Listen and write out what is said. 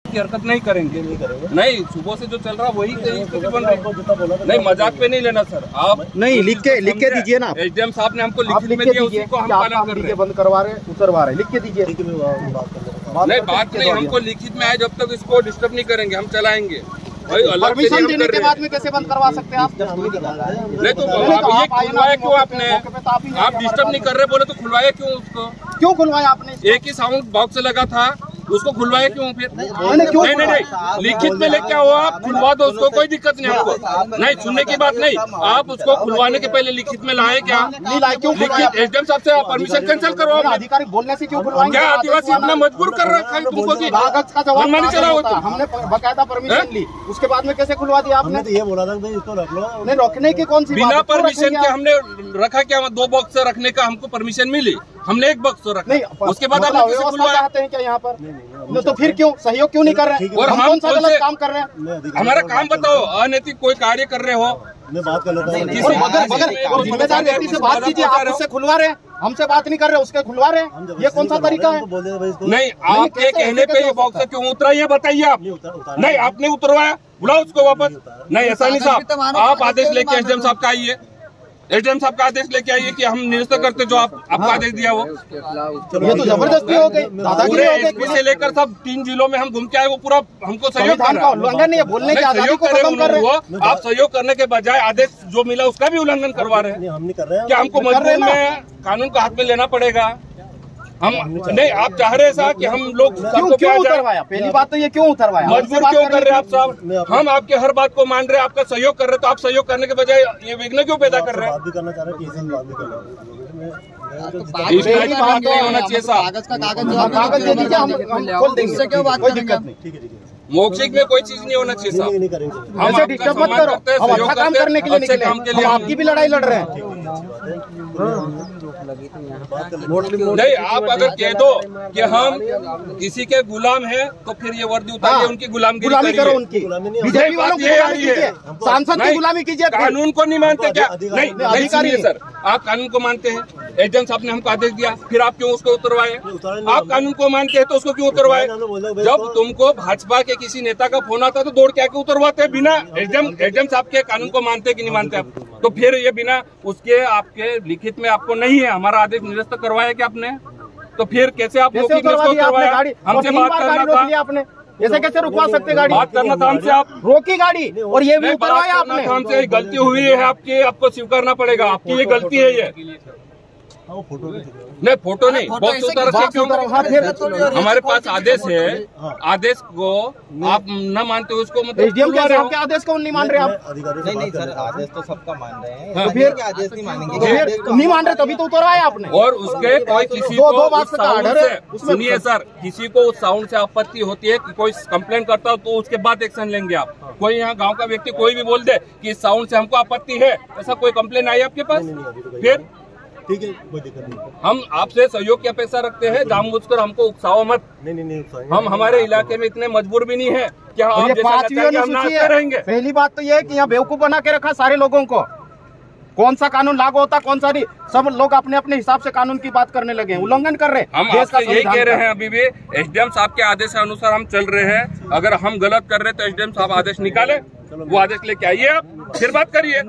की हरकत नहीं करेंगे। नहीं, सुबह से जो चल रहा वही बन रहा। नहीं, मजाक पे नहीं लेना सर। आप नहीं लिख के दीजिए ना। एसडीएम साहब ने हमको लिख में दिया, उसी को हम पालन कर रहे हैं। बंद करवा रहे उतरवा रहे, लिख के दीजिए। नहीं, बात नहीं, हमको लिखित में आए, जब तक इसको डिस्टर्ब नहीं करेंगे हम चलाएंगे। परमिशन देने के बाद में कैसे बंद करवा सकते हैं आप? नहीं तो ये खुलवाया क्यों आपने? आप डिस्टर्ब नहीं कर रहे बोले तो खुलवाया क्यों उसको? क्यों खुलवाया आपने? एक ही साउंड बॉक्स लगा था, उसको खुलवाया क्यों फिर? नहीं, लिखित में लेके आओ, आप खुलवा दो उसको, कोई दिक्कत नहीं हमको। नहीं, सुनने की बात नहीं, आप उसको खुलवाने के पहले लिखित में लाए क्या? नहीं लाए, क्यों? लिखित एसडीएम साहब से परमिशन कैंसिल करवाओ। अधिकारी बोलने से क्यों खुलवाएंगे? क्या आदिवासी इतना मजबूर कर रखा है तुमको कि कागज का जवाब नहीं चला हो? हमने बकायदा परमिशन ली, उसके बाद में कैसे खुलवा दिया आपने? तो ये बोला था भाई इसको रख लो। नहीं, रखने की कौन सी बिना परमिशन के हमने रखा क्या? 2 बॉक्स रखने का हमको परमिशन मिली, हमने 1 बॉक्स रखा। नहीं, उसके बाद आपने किसे खुलवाया? चाहते हैं क्या यहाँ पर? तो फिर क्यों सहयोग क्यों नहीं कर रहे? और हम कौन सा गलत काम कर रहे हैं? हमारा काम बताओ। अनैतिक कोई कार्य कर रहे हो? मैं बात कर लेता हूँ। जिम्मेदार व्यक्ति से बात कीजिए, आप उससे खुलवा रहे हैं, हमसे बात नहीं कर रहे, उसके खुलवा रहे हैं। ये कौन सा तरीका है? नहीं, आपके कहने पे ये बॉक्स क्यों उतरा ये बताइए आप। नहीं, आपने उतरवाया, बुलाओ उसको वापस। नहीं, ऐसा नहीं साहब, आप आदेश लेके एसडीएम साहब का आइए, एसडीएम साहब का आदेश लेके आइए कि हम निरस्त करते जो आपका आदेश दिया वो। ये तो जबरदस्ती हो गई, दादागिरी हो गई। एसपी से लेकर सब 3 जिलों में हम घूम के आए, वो पूरा हमको सहयोग कर रहा है। उल्लंघन नहीं है, बोलने की आजादी को खत्म कर रहे हैं। आप सहयोग करने के बजाय आदेश जो मिला उसका भी उल्लंघन करवा रहे हैं। हम नहीं कर रहे हैं। क्या हमको मजबूर में कानून को हाथ में लेना पड़ेगा? हम नहीं, आप चाह रहे हैं कि हम लोग क्यों उतरवाया? पहली बात तो ये क्यों उतरवाया? मजबूर क्यों कर रहे हैं आप साहब? हम आपके हर बात को मान रहे हैं, आपका सहयोग कर रहे हैं, तो आप सहयोग करने के बजाय ये विघ्न क्यों पैदा कर रहे हैं? बात भी करना चाह रहे हैं, बात भी करना नहीं होना चाहिए साहब। कागज दे दीजिए, हम खोल देंगे, कोई दिक्कत नहीं। ठीक है। मौखिक में कोई चीज नहीं होना चाहिए साहब। नहीं करेंगे। हम ऐसे डिस्टर्ब मत करो, हम अच्छा काम करने के लिए निकले, हम आपकी भी लड़ाई लड़ रहे हैं। नहीं, आप अगर कह दो कि हम किसी के गुलाम हैं तो फिर ये वर्दी उतारिए, उनकी गुलामी करो, उनकी बीजेपी वालों की गुलामी कीजिए, सांसद की गुलामी कीजिए। कानून को नहीं मानते क्या? नहीं सुनिए सर, आप कानून को मानते हैं, एसडीएम साहब ने हमको आदेश दिया, फिर आप क्यों उसको उतरवाए? आप कानून को मानते हैं तो उसको क्यों उतरवाए? जब तुमको भाजपा के किसी नेता का फोन आता तो दौड़ के आके उतरवाते हैं, बिना एसडीएम साहब के कानून को मानते कि नहीं मानते आप? तो फिर ये बिना उसके आपके लिखित में आपको नहीं है हमारा आदेश निरस्त करवाया क्या आपने? तो फिर कैसे आप मौखिक में इसको उतरवाया? हमसे बात करना था आपने, ऐसे कैसे रुकवा सकते गाड़ी? बात करना था हमसे, आप रोकी गाड़ी और ये भी उतरवाया आपने। हमसे गलती हुई है आपकी, आपको स्वीकारना पड़ेगा, आपकी ये गलती है। ये नहीं, फोटो नहीं, बॉक्स उतार क्यों? हमारे पास आदेश है, आदेश को आप न मानते हो उसको मतलब एसडीएम के आदेश को नहीं मान रहे आप? नहीं सर, आदेश तो सबका मान रहे हैं, तो फिर आदेश नहीं मानेंगे? नहीं मान रहे तभी तो उतरवाया आपने। और उसके कोई किसी को सुनिए सर, किसी को उस साउंड से आपत्ति होती है कि कोई कंप्लेन करता हो तो उसके बाद एक्शन लेंगे आप। कोई यहाँ गांव का व्यक्ति कोई भी बोल दे कि इस साउंड से हमको आपत्ति है, ऐसा कोई कंप्लेन आई आपके पास? फिर ठीक है, कोई दिक्कत नहीं। हम आपसे सहयोग की अपेक्षा रखते हैं, जानबूझकर हमको उकसाओ मत। नहीं, हम हमारे इलाके में इतने मजबूर भी नहीं है कि हम रहेंगे। पहली बात तो ये है कि यहाँ बेवकूफ बना के रखा सारे लोगों को। कौन सा कानून लागू होता, कौन सा नहीं, सब लोग अपने अपने हिसाब से कानून की बात करने लगे, उल्लंघन कर रहे हैं। हम आपसे यही कह रहे हैं, अभी भी एसडीएम साहब के आदेश के अनुसार हम चल रहे हैं। अगर हम गलत कर रहे हैं तो एसडीएम साहब आदेश निकाले, वो आदेश लेके आइए, आप फिर बात करिए।